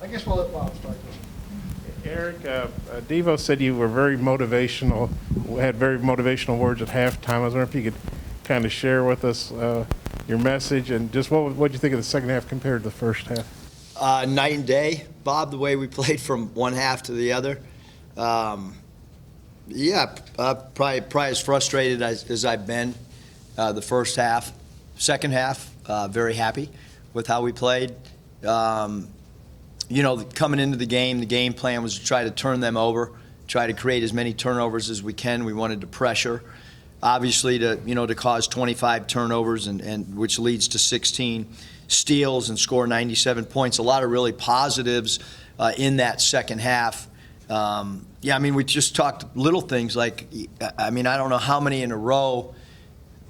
I guess we'll let Bob start. Eric, Devo said you were very motivational, had very motivational words at halftime. I was wondering if you could kind of share with us your message and just what did you think of the second half compared to the first half? Night and day, Bob, the way we played from one half to the other. Probably as frustrated as I've been the first half. Second half, very happy with how we played. Coming into the game plan was to try to turn them over, try to create as many turnovers as we can. We wanted to pressure, obviously, to cause 25 turnovers, and which leads to 16 steals and score 97 points. A lot of really positives in that second half. We just talked little things like, I don't know how many in a row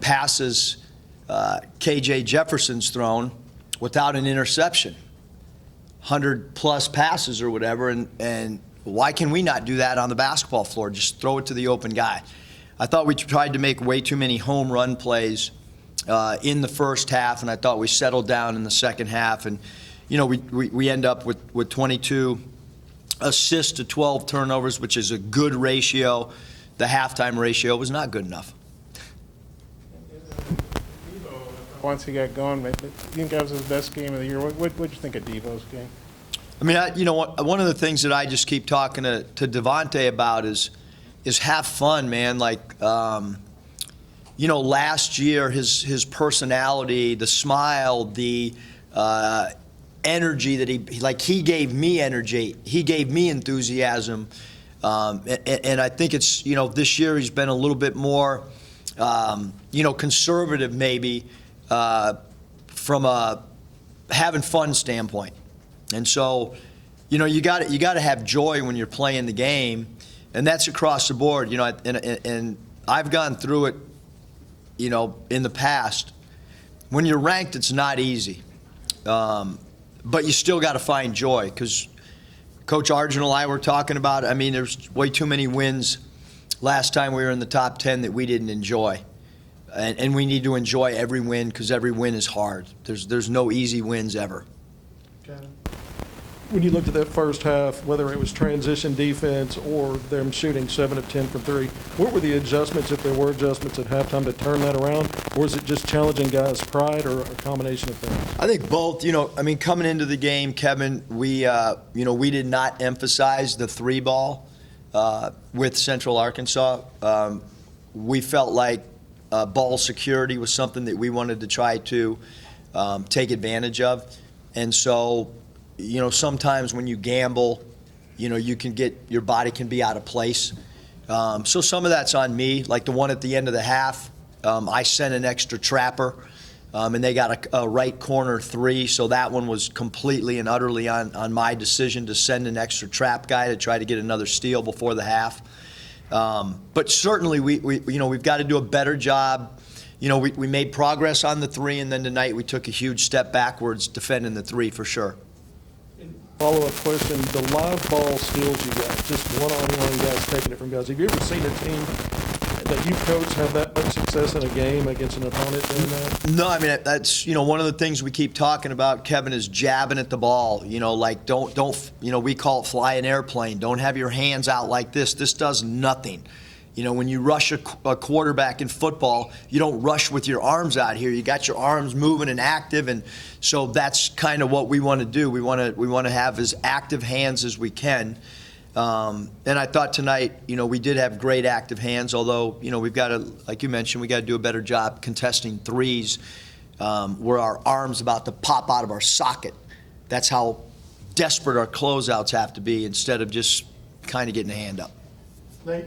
passes KJ Jefferson's thrown without an interception. 100-plus passes or whatever, and why can we not do that on the basketball floor? Just throw it to the open guy. I thought we tried to make way too many home run plays in the first half, and I thought we settled down in the second half. And, we end up with 22 assists to 12 turnovers, which is a good ratio. The halftime ratio was not good enough. Once he got going, you think that was his best game of the year? What did you think of Devo's game? One of the things that I just keep talking to Devontae about is have fun, man. Last year his personality, the smile, the energy that he gave me energy, he gave me enthusiasm, and I think it's this year he's been a little bit more conservative maybe. From a having fun standpoint. And so, you got to have joy when you're playing the game, and that's across the board. And I've gone through it, in the past. When you're ranked, it's not easy, but you still got to find joy, because Coach Argent and I were talking about, there's way too many wins last time we were in the top 10 that we didn't enjoy. And we need to enjoy every win, because every win is hard. There's no easy wins ever. When you looked at that first half, whether it was transition defense or them shooting 7 of 10 from 3, what were the adjustments, if there were adjustments at halftime, to turn that around? Or is it just challenging guys' pride, or a combination of things? I think both. Coming into the game, Kevin, we did not emphasize the 3-ball with Central Arkansas. We felt like ball security was something that we wanted to try to take advantage of. And so, sometimes when you gamble, you can your body can be out of place. So some of that's on me, like the one at the end of the half. I sent an extra trapper, and they got a right corner 3, so that one was completely and utterly on my decision to send an extra trap guy to try to get another steal before the half. But certainly we've got to do a better job. We made progress on the 3, and then tonight we took a huge step backwards defending the 3 for sure. Follow-up question, the live ball steals you got, just one-on-one guys taking it from guys. Have you ever seen a team that you coach have that much success in a game against an opponent doing that? No, that's one of the things we keep talking about, Kevin, is jabbing at the ball. Don't we call it fly an airplane. Don't have your hands out like this. This does nothing. When you rush a quarterback in football, you don't rush with your arms out here. You got your arms moving and active, and so that's kind of what we want to do. We want to have as active hands as we can. And I thought tonight, we did have great active hands, although, we've got to, like you mentioned, we got to do a better job contesting 3s where our arm's about to pop out of our socket. That's how desperate our closeouts have to be, instead of just kind of getting a hand up. Nate?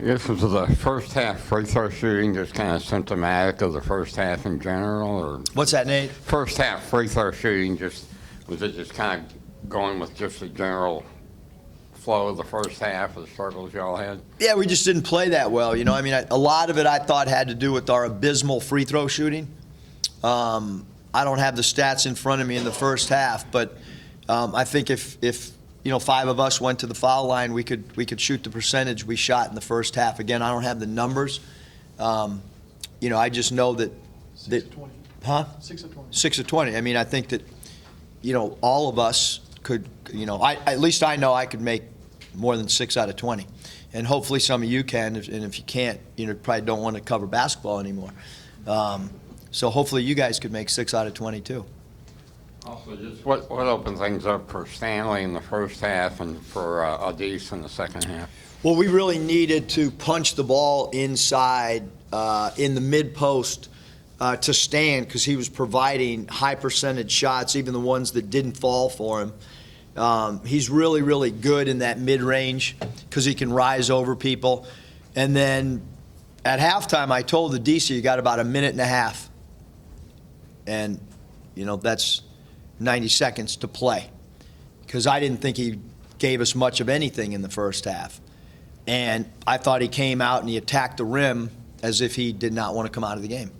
I guess was the first half free throw shooting just kind of symptomatic of the first half in general, or what's that, Nate? First half free throw shooting, was it just kind of going with just the general flow of the first half of the struggles y'all had? Yeah, we just didn't play that well. A lot of it I thought had to do with our abysmal free throw shooting. I don't have the stats in front of me in the first half, but I think if 5 of us went to the foul line, we could shoot the percentage we shot in the first half. Again, I don't have the numbers. I just know that 6 of 20. Huh? 6 of 20. 6 of 20. I think that all of us could, you know, at least I know I could make more than 6 out of 20. And hopefully some of you can, and if you can't, you know, probably don't want to cover basketball anymore. So hopefully you guys could make 6 out of 20 too. Also, just what opened things up for Stanley in the first half and for Adis in the second half? Well, we really needed to punch the ball inside in the mid-post to Stan, because he was providing high percentage shots, even the ones that didn't fall for him. He's really, really good in that mid-range because he can rise over people. And then at halftime, I told the DC, you got about a minute and a half. And, you know, that's 90 seconds to play, because I didn't think he gave us much of anything in the first half. And I thought he came out and he attacked the rim as if he did not want to come out of the game.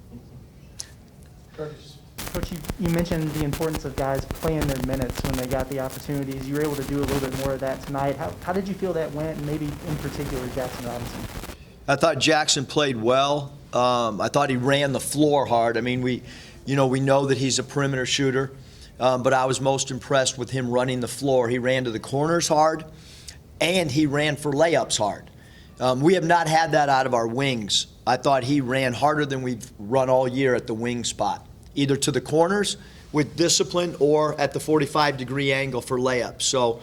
Coach, you mentioned the importance of guys playing their minutes when they got the opportunities. You were able to do a little bit more of that tonight. How did you feel that went, and maybe in particular Jackson Robinson? I thought Jackson played well. I thought he ran the floor hard. I mean, we know that he's a perimeter shooter, but I was most impressed with him running the floor. He ran to the corners hard, and he ran for layups hard. We have not had that out of our wings. I thought he ran harder than we've run all year at the wing spot, either to the corners with discipline or at the 45-degree angle for layups. So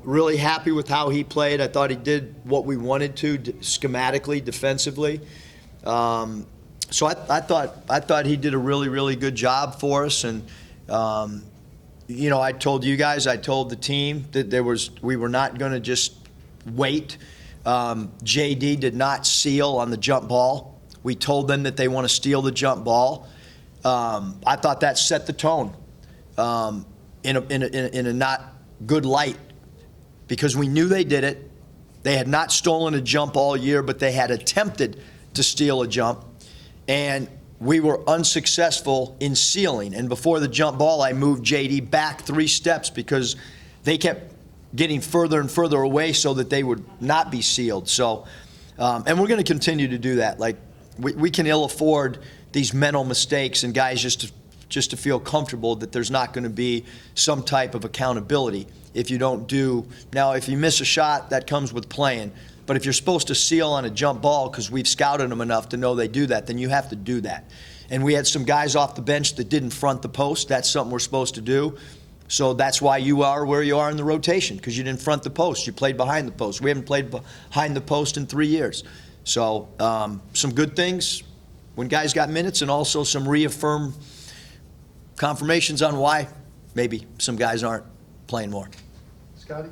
really happy with how he played. I thought he did what we wanted to schematically, defensively. So I thought he did a really, really good job for us. And you know, I told you guys, I told the team that we were not going to just wait. JD did not seal on the jump ball. We told them that they want to steal the jump ball. I thought that set the tone in a not good light, because we knew they did it. They had not stolen a jump all year, but they had attempted to steal a jump, and we were unsuccessful in sealing. And before the jump ball, I moved JD back 3 steps because they kept getting further and further away so that they would not be sealed. So, and we're going to continue to do that. Like, we can ill afford these mental mistakes, and guys just to feel comfortable that there's not going to be some type of accountability if you don't do. Now, if you miss a shot, that comes with playing. But if you're supposed to seal on a jump ball because we've scouted them enough to know they do that, then you have to do that. And we had some guys off the bench that didn't front the post. That's something we're supposed to do. So that's why you are where you are in the rotation, because you didn't front the post. You played behind the post. We haven't played behind the post in 3 years. So some good things when guys got minutes, and also some reaffirmed confirmations on why maybe some guys aren't playing more. Scotty?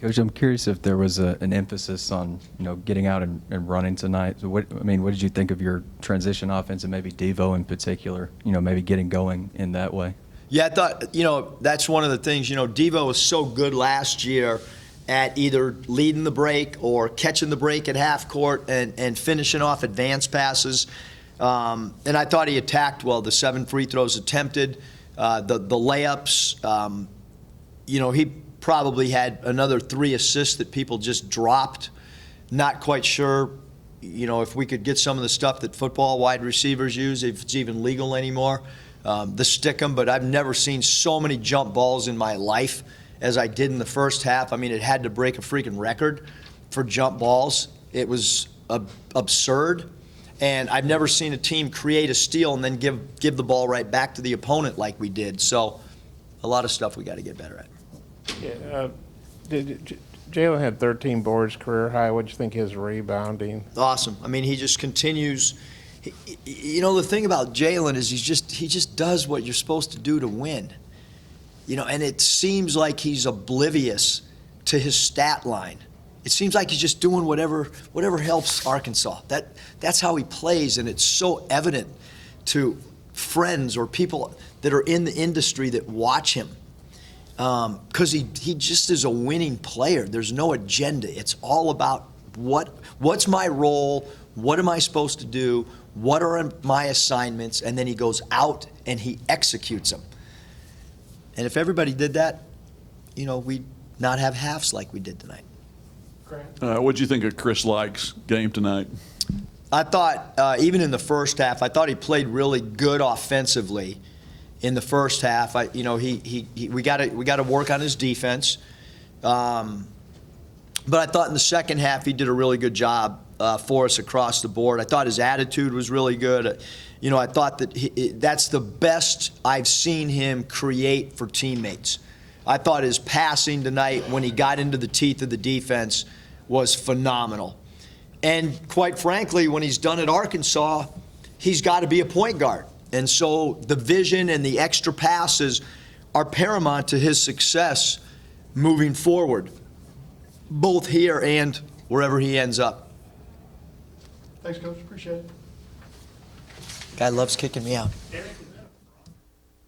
Coach, I'm curious if there was an emphasis on, you know, getting out and running tonight. So what did you think of your transition offense, and maybe Devo in particular, you know, maybe getting going in that way? Yeah, I thought, you know, that's one of the things. You know, Devo was so good last year at either leading the break or catching the break at half court and finishing off advanced passes. And I thought he attacked well. The 7 free throws attempted, the layups. You know, he probably had another 3 assists that people just dropped. Not quite sure, you know, if we could get some of the stuff that football wide receivers use, if it's even legal anymore. The stick 'em, but I've never seen so many jump balls in my life as I did in the first half. I mean, it had to break a freaking record for jump balls. It was absurd. And I've never seen a team create a steal and then give the ball right back to the opponent like we did. So a lot of stuff we got to get better at. Yeah, Jalen had 13 boards, career high. What'd you think his rebounding? Awesome. I mean, he just continues. You know, the thing about Jalen is he just does what you're supposed to do to win. You know, and it seems like he's oblivious to his stat line. It seems like he's just doing whatever helps Arkansas. That's how he plays, and it's so evident to friends or people that are in the industry that watch him. Because he just is a winning player. There's no agenda. It's all about what's my role, what am I supposed to do, what are my assignments, and then he goes out and he executes them. And if everybody did that, you know, we'd not have halves like we did tonight. What did you think of Chris Lake's game tonight? I thought, even in the first half, I thought he played really good offensively. in the first half. We got to work on his defense. But I thought in the second half he did a really good job for us across the board. I thought his attitude was really good. I thought that that's the best I've seen him create for teammates. I thought his passing tonight when he got into the teeth of the defense was phenomenal. And quite frankly, when he's done at Arkansas, he's got to be a point guard. And so the vision and the extra passes are paramount to his success moving forward, both here and wherever he ends up. Thanks, Coach. Appreciate it. Guy loves kicking me out. Eric,